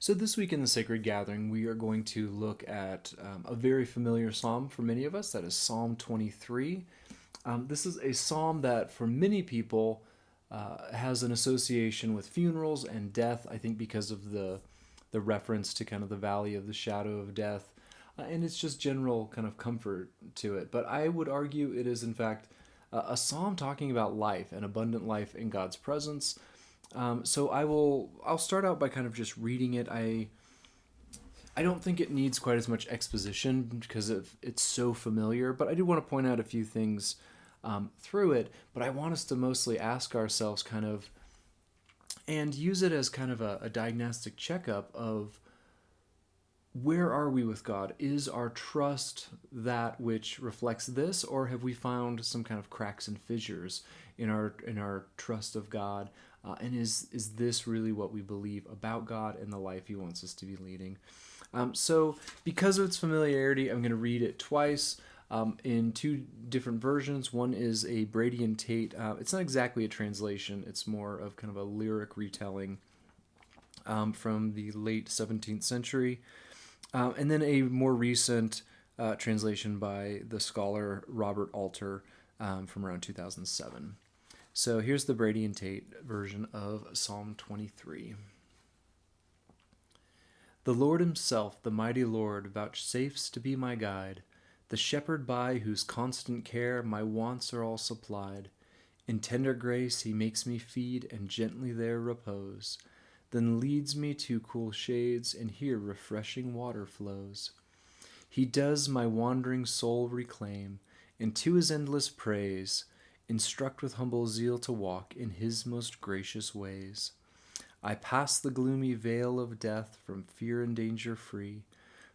So, this week in the Sacred Gathering, we are going to look at a very familiar psalm for many of us. That is Psalm 23. This is a psalm that, for many people, has an association with funerals and death, I think, because of the reference to kind of the valley of the shadow of death. And it's just general kind of comfort to it. But I would argue it is, in fact, a psalm talking about life and abundant life in God's presence. I'll start out by kind of just reading it. I don't think it needs quite as much exposition because it's so familiar, but I do want to point out a few things through it. But I want us to mostly ask ourselves kind of, and use it as kind of a diagnostic checkup of where are we with God? Is our trust that which reflects this, or have we found some kind of cracks and fissures in our trust of God? And is this really what we believe about God and the life He wants us to be leading? So, because of its familiarity, I'm going to read it twice in two different versions. One is a Brady and Tate. It's not exactly a translation; it's more of kind of a lyric retelling from the late 17th century. And then a more recent translation by the scholar Robert Alter from around 2007. So here's the Brady and Tate version of Psalm 23. The Lord Himself, the mighty Lord, vouchsafes to be my guide, the shepherd by whose constant care my wants are all supplied. In tender grace He makes me feed and gently there repose, then leads me to cool shades, and here refreshing water flows. He does my wandering soul reclaim, and to His endless praise instruct with humble zeal to walk in His most gracious ways. I pass the gloomy vale of death, from fear and danger free,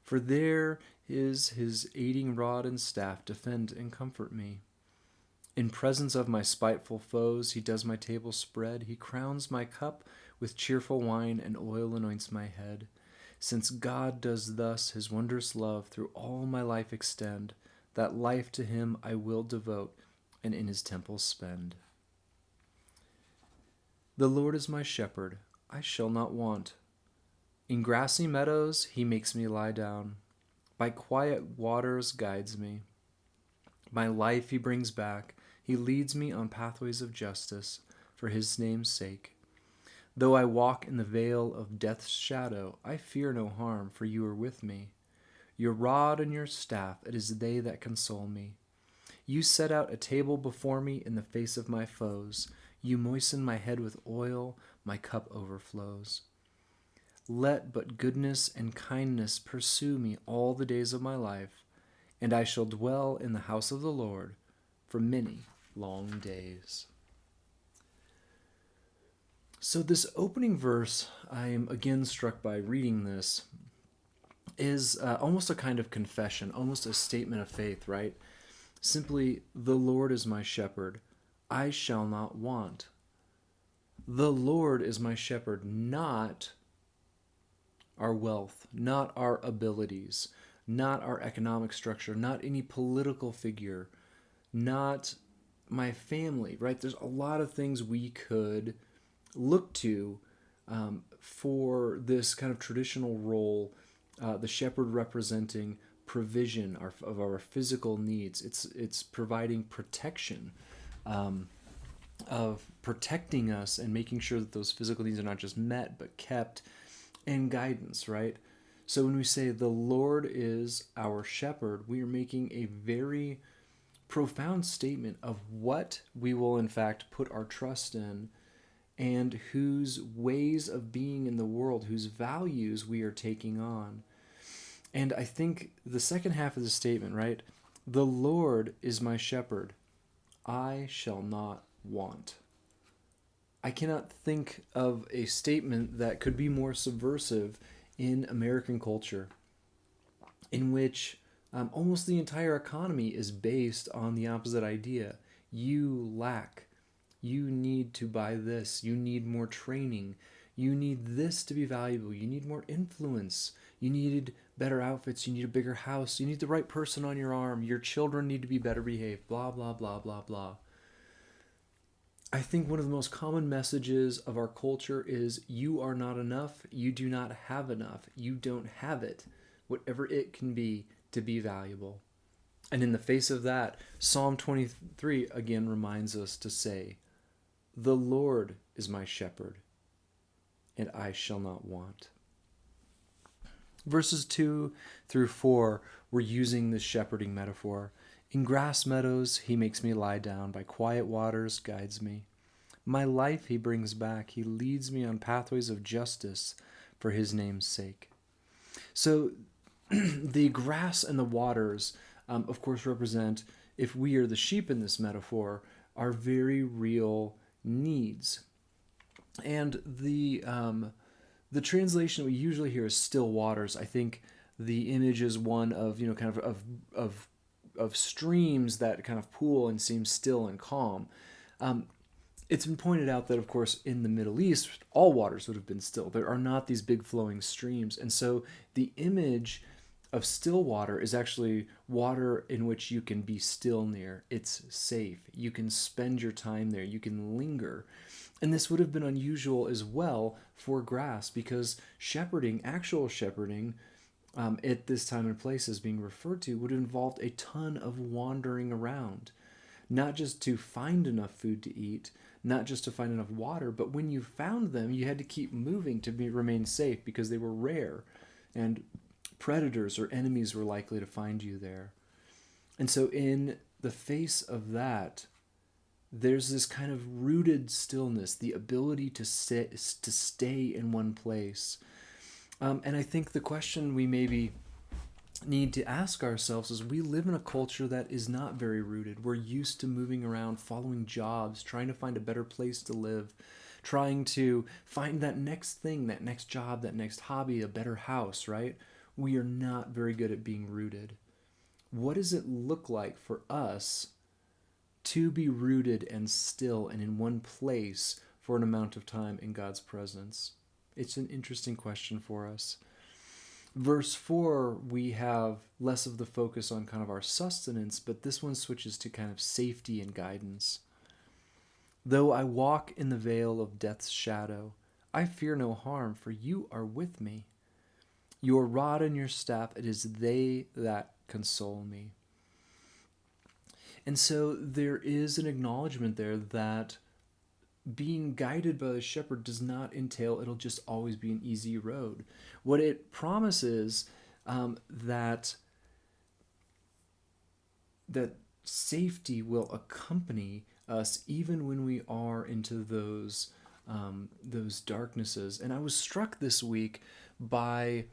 for there is His aiding rod and staff defend and comfort me. In presence of my spiteful foes He does my table spread, He crowns my cup with cheerful wine, and oil anoints my head. Since God does thus His wondrous love through all my life extend, that life to Him I will devote, and in His temple spend. The Lord is my shepherd, I shall not want. In grassy meadows He makes me lie down, by quiet waters guides me. My life He brings back, He leads me on pathways of justice, for His name's sake. Though I walk in the vale of death's shadow, I fear no harm, for You are with me. Your rod and Your staff, it is they that console me. You set out a table before me in the face of my foes. You moisten my head with oil, my cup overflows. Let but goodness and kindness pursue me all the days of my life, and I shall dwell in the house of the Lord for many long days. So this opening verse, I am again struck by reading this, is almost a kind of confession, almost a statement of faith, right? Simply, the Lord is my shepherd, I shall not want. The Lord is my shepherd, not our wealth, not our abilities, not our economic structure, not any political figure, not my family, right? There's a lot of things we could look to for this kind of traditional role, the shepherd representing provision of our physical needs. It's providing protection, of protecting us and making sure that those physical needs are not just met but kept, and guidance, right? So when we say the Lord is our shepherd, we are making a very profound statement of what we will in fact put our trust in, and whose ways of being in the world, whose values we are taking on. And I think the second half of the statement, right? The Lord is my shepherd, I shall not want. I cannot think of a statement that could be more subversive in American culture, in which almost the entire economy is based on the opposite idea. You lack. You need to buy this. You need more training. You need this to be valuable. You need more influence. You need better outfits. You need a bigger house. You need the right person on your arm. Your children need to be better behaved. Blah, blah, blah, blah, blah. I think one of the most common messages of our culture is you are not enough, you do not have enough, you don't have it, whatever it can be to be valuable. And in the face of that, Psalm 23 again reminds us to say, the Lord is my shepherd, and I shall not want. Verses 2 through 4, we're using this shepherding metaphor. In grass meadows, he makes me lie down. By quiet waters, guides me. My life he brings back. He leads me on pathways of justice for his name's sake. So the grass and the waters, of course, represent, if we are the sheep in this metaphor, our very real needs. And the translation we usually hear is still waters. I think the image is one of, kind of streams that kind of pool and seem still and calm. It's been pointed out that, of course, in the Middle East, all waters would have been still. There are not these big flowing streams. And so the image of still water is actually water in which you can be still near. It's safe. You can spend your time there. You can linger. And this would have been unusual as well for grass because shepherding, actual shepherding, at this time and place as being referred to, would have involved a ton of wandering around. Not just to find enough food to eat, not just to find enough water, but when you found them, you had to keep moving to remain safe because they were rare and predators or enemies were likely to find you there. And so, in the face of that, there's this kind of rooted stillness, the ability to stay in one place. And I think the question we maybe need to ask ourselves is we live in a culture that is not very rooted. We're used to moving around, following jobs, trying to find a better place to live, trying to find that next thing, that next job, that next hobby, a better house, right? We are not very good at being rooted. What does it look like for us to be rooted and still and in one place for an amount of time in God's presence? It's an interesting question for us. Verse 4, we have less of the focus on kind of our sustenance, but this one switches to kind of safety and guidance. Though I walk in the vale of death's shadow, I fear no harm, for you are with me. Your rod and your staff, it is they that console me. And so there is an acknowledgement there that being guided by the shepherd does not entail it'll just always be an easy road. What it promises that safety will accompany us even when we are into those darknesses. And I was struck this week by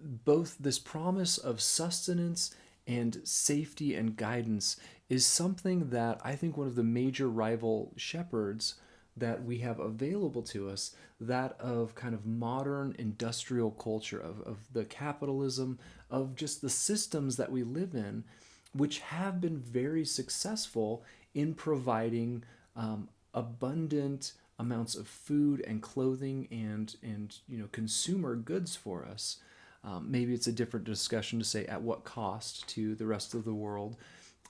both this promise of sustenance and safety and guidance is something that I think one of the major rival shepherds that we have available to us, that of kind of modern industrial culture, of the capitalism, of just the systems that we live in, which have been very successful in providing abundant amounts of food and clothing and consumer goods for us. Maybe it's a different discussion to say at what cost to the rest of the world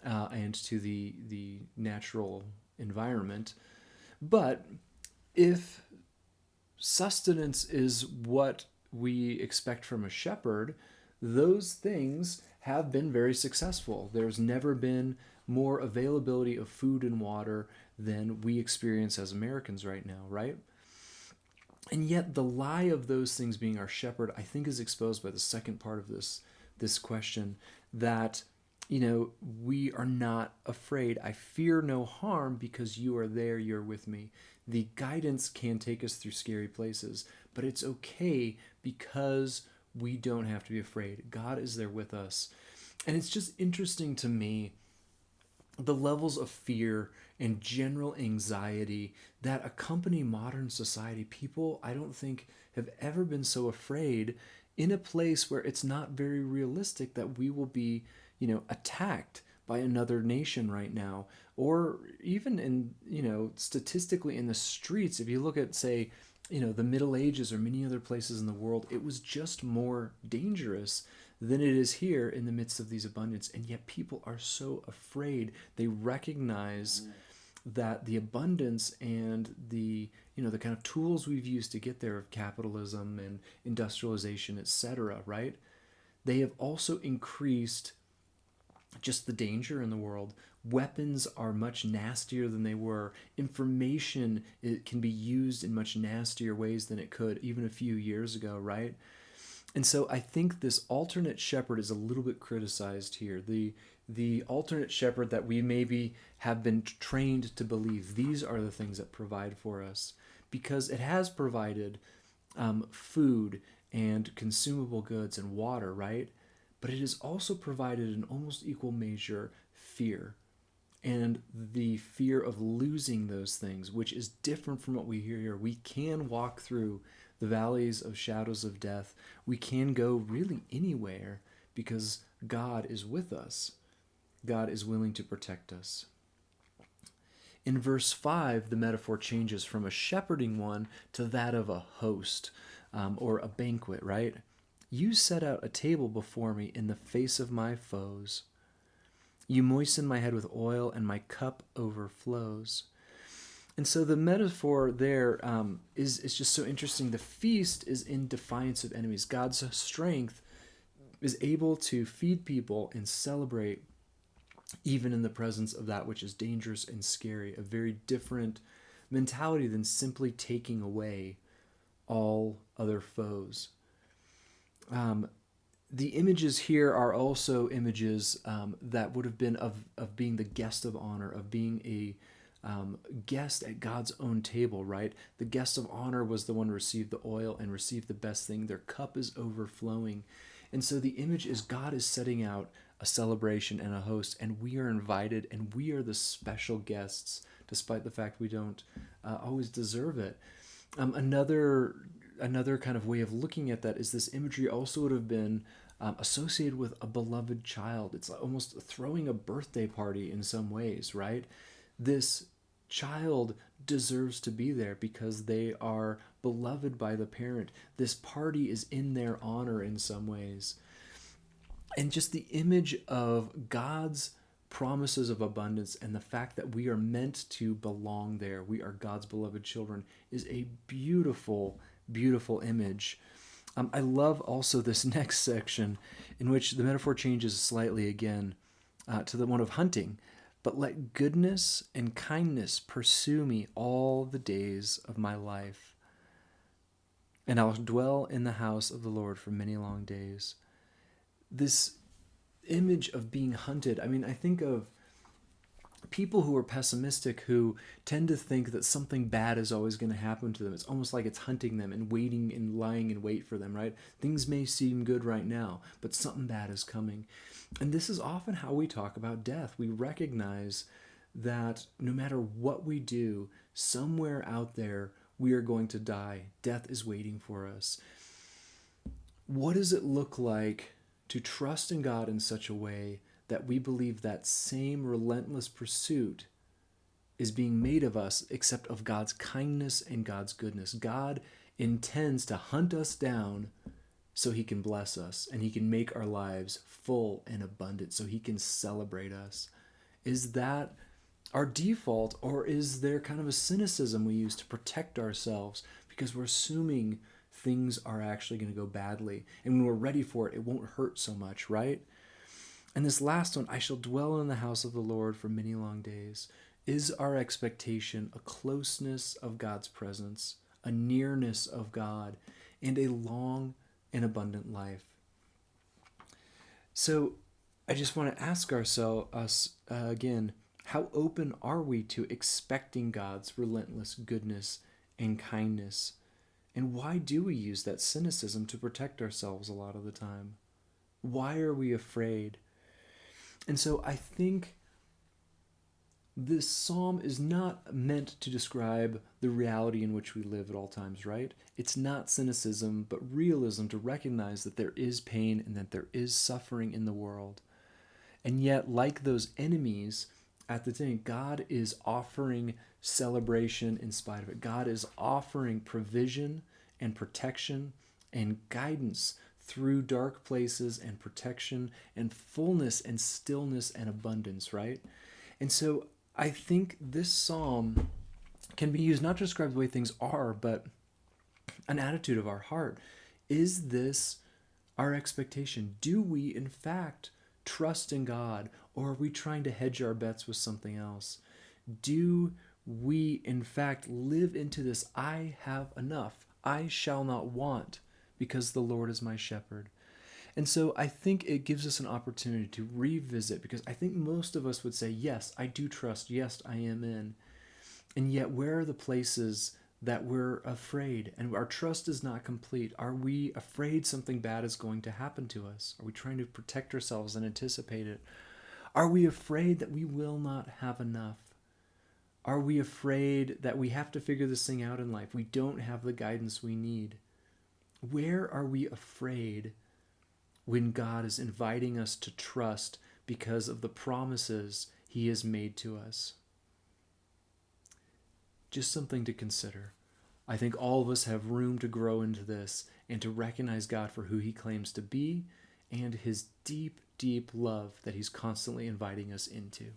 and to the natural environment. But if sustenance is what we expect from a shepherd, those things have been very successful. There's never been more availability of food and water than we experience as Americans right now, right? And yet the lie of those things being our shepherd, I think, is exposed by the second part of this question, that we are not afraid. I fear no harm because you are there, you're with me. The guidance can take us through scary places, but it's okay because we don't have to be afraid. God is there with us. And it's just interesting to me the levels of fear and general anxiety that accompany modern society. People, I don't think, have ever been so afraid in a place where it's not very realistic that we will be, attacked by another nation right now, or even in, statistically in the streets. If you look at, say, the Middle Ages or many other places in the world, it was just more dangerous than it is here in the midst of these abundance. And yet people are so afraid. They recognize that the abundance and the kind of tools we've used to get there of capitalism and industrialization, etc., right? They have also increased just the danger in the world. Weapons are much nastier than they were. Information, it can be used in much nastier ways than it could even a few years ago, right? And so I think this alternate shepherd is a little bit criticized here. The alternate shepherd that we maybe have been trained to believe these are the things that provide for us, because it has provided food and consumable goods and water, right? But it has also provided in almost equal measure fear, and the fear of losing those things, which is different from what we hear here. We can walk through the valleys of shadows of death. We can go really anywhere because God is with us. God is willing to protect us. In verse 5, the metaphor changes from a shepherding one to that of a host, or a banquet, right? You set out a table before me in the face of my foes. You moisten my head with oil, and my cup overflows. And so the metaphor there is just so interesting. The feast is in defiance of enemies. God's strength is able to feed people and celebrate even in the presence of that which is dangerous and scary. A very different mentality than simply taking away all other foes. The images here are also images that would have been of being the guest of honor, of being a guest at God's own table, right? The guest of honor was the one who received the oil and received the best thing. Their cup is overflowing. And so the image is God is setting out a celebration and a host, and we are invited, and we are the special guests, despite the fact we don't always deserve it. Another kind of way of looking at that is this imagery also would have been associated with a beloved child. It's almost throwing a birthday party in some ways, right? This child deserves to be there because they are beloved by the parent. This party is in their honor in some ways. And just the image of God's promises of abundance and the fact that we are meant to belong there, we are God's beloved children, is a beautiful, beautiful image. I love also this next section in which the metaphor changes slightly again to the one of hunting. But let goodness and kindness pursue me all the days of my life, and I'll dwell in the house of the Lord for many long days. This image of being hunted, I mean, I think of people who are pessimistic who tend to think that something bad is always going to happen to them. It's almost like it's hunting them and waiting and lying in wait for them, right? Things may seem good right now, but something bad is coming. And this is often how we talk about death. We recognize that no matter what we do, somewhere out there, we are going to die. Death is waiting for us. What does it look like to trust in God in such a way that we believe that same relentless pursuit is being made of us, except of God's kindness and God's goodness? God intends to hunt us down so he can bless us and he can make our lives full and abundant, so he can celebrate us. Is that our default, or is there kind of a cynicism we use to protect ourselves because we're assuming things are actually going to go badly, and when we're ready for it, it won't hurt so much, right? And this last one, I shall dwell in the house of the Lord for many long days. Is our expectation a closeness of God's presence, a nearness of God, and a long and abundant life? So I just want to ask us again, how open are we to expecting God's relentless goodness and kindness? And why do we use that cynicism to protect ourselves a lot of the time? Why are we afraid? And so I think this psalm is not meant to describe the reality in which we live at all times, right? It's not cynicism, but realism, to recognize that there is pain and that there is suffering in the world. And yet, like those enemies at the time, God is offering celebration in spite of it. God is offering provision and protection and guidance through dark places, and protection and fullness and stillness and abundance, right? And so I think this psalm can be used not to describe the way things are, but an attitude of our heart. Is this our expectation? Do we, in fact, trust in God, or are we trying to hedge our bets with something else? Do we, in fact, live into this I have enough, I shall not want, because the Lord is my shepherd? And so I think it gives us an opportunity to revisit, because I think most of us would say, yes, I do trust. Yes, I am in. And yet, where are the places that we're afraid and our trust is not complete? Are we afraid something bad is going to happen to us? Are we trying to protect ourselves and anticipate it? Are we afraid that we will not have enough? Are we afraid that we have to figure this thing out in life? We don't have the guidance we need. Where are we afraid when God is inviting us to trust because of the promises He has made to us? Just something to consider. I think all of us have room to grow into this and to recognize God for who He claims to be and His deep, deep love that He's constantly inviting us into.